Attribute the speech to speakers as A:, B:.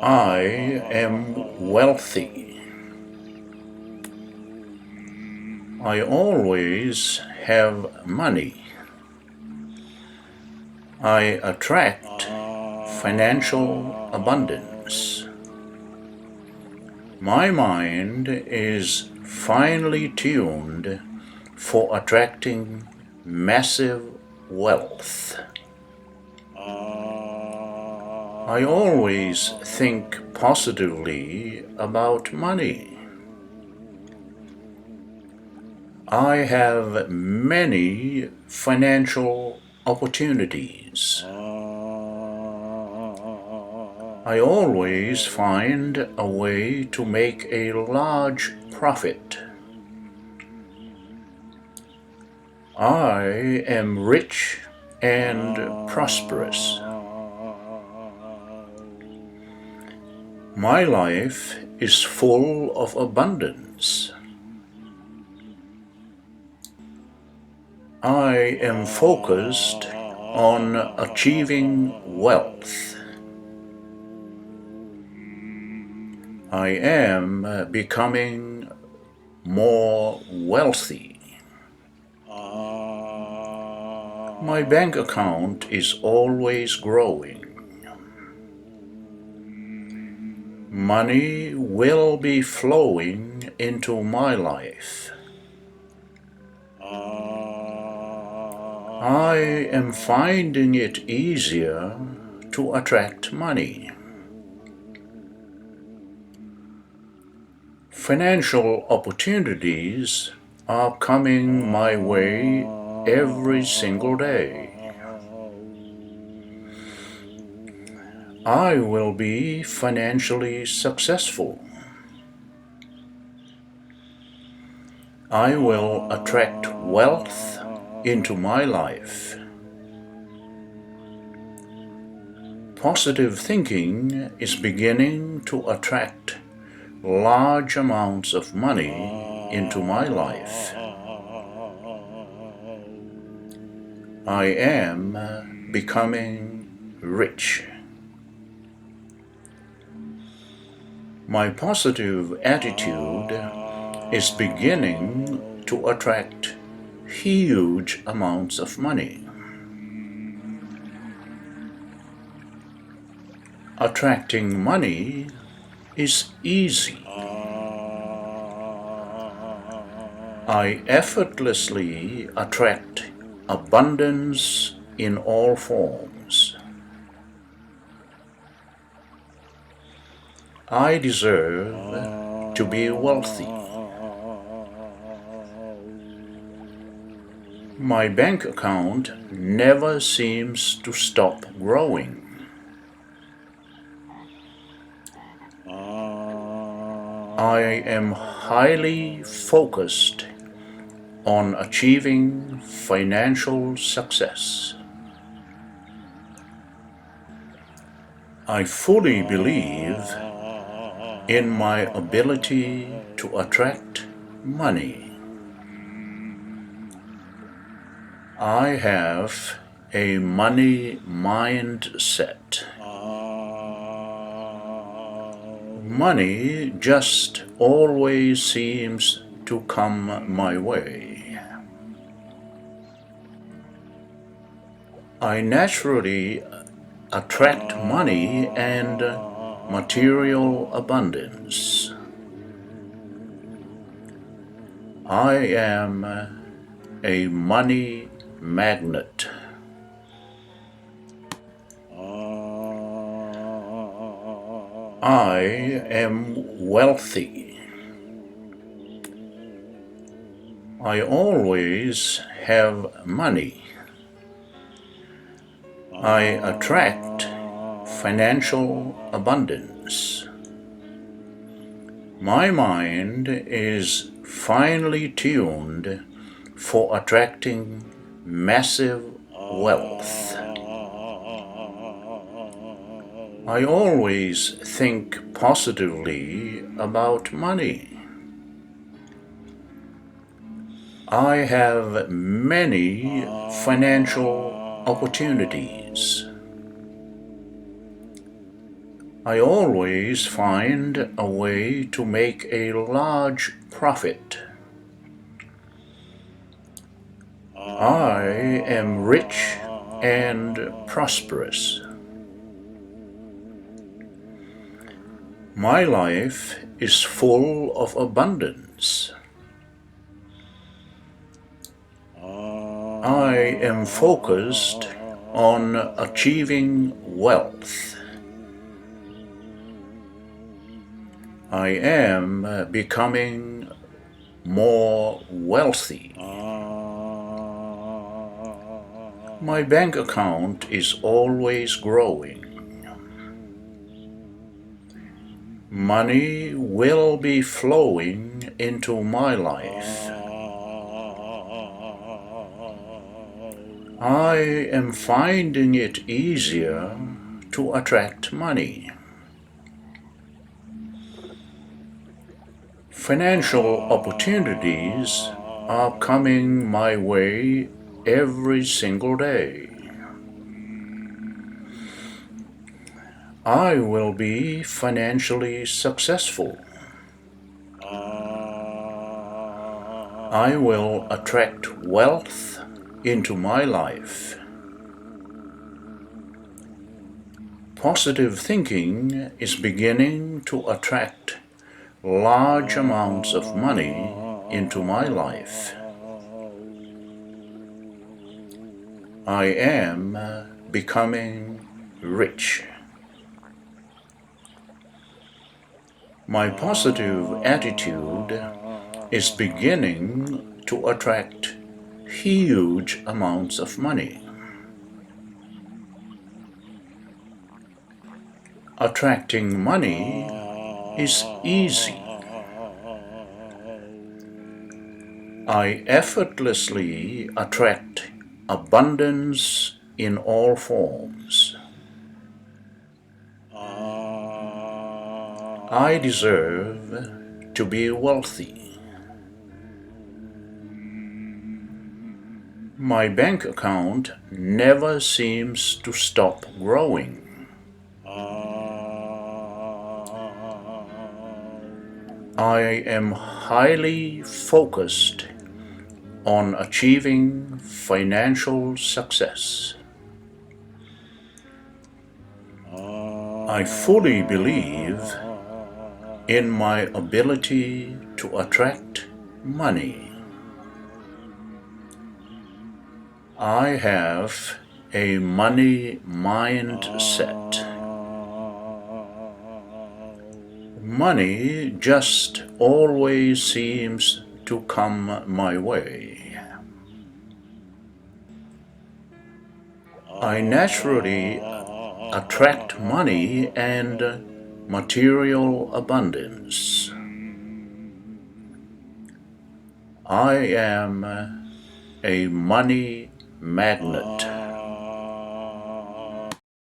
A: I am wealthy. I always have money. I attract financial abundance. My mind is finely tuned for attracting massive wealth. I always think positively about money. I have many financial opportunities. I always find a way to make a large profit. I am rich and prosperous. My life is full of abundance. I am focused on achieving wealth. I am becoming more wealthy. My bank account is always growing. Money will be flowing into my life. I am finding it easier to attract money. Financial opportunities are coming my way every single day. I will be financially successful. I will attract wealth into my life. Positive thinking is beginning to attract large amounts of money into my life. I am becoming rich. My positive attitude is beginning to attract huge amounts of money. Attracting money is easy. I effortlessly attract abundance in all forms. I deserve to be wealthy. My bank account never seems to stop growing. I am highly focused on achieving financial success. I fully believe in my ability to attract money. I have a money mindset. Money just always seems to come my way. I naturally attract money and material abundance. I am a money magnet. I am wealthy. I always have money. I attract financial abundance. My mind is finely tuned for attracting massive wealth. I always think positively about money. I have many financial opportunities. I always find a way to make a large profit. I am rich and prosperous. My life is full of abundance. I am focused on achieving wealth. I am becoming more wealthy. My bank account is always growing. Money will be flowing into my life. I am finding it easier to attract money. Financial opportunities are coming my way every single day. I will be financially successful. I will attract wealth into my life. Positive thinking is beginning to attract large amounts of money into my life. I am becoming rich. My positive attitude is beginning to attract huge amounts of money. Attracting money is easy. I effortlessly attract abundance in all forms. I deserve to be wealthy. My bank account never seems to stop growing. I am highly focused on achieving financial success. I fully believe in my ability to attract money. I have a money mindset. Money just always seems to come my way. I naturally attract money and material abundance. I am a money magnet.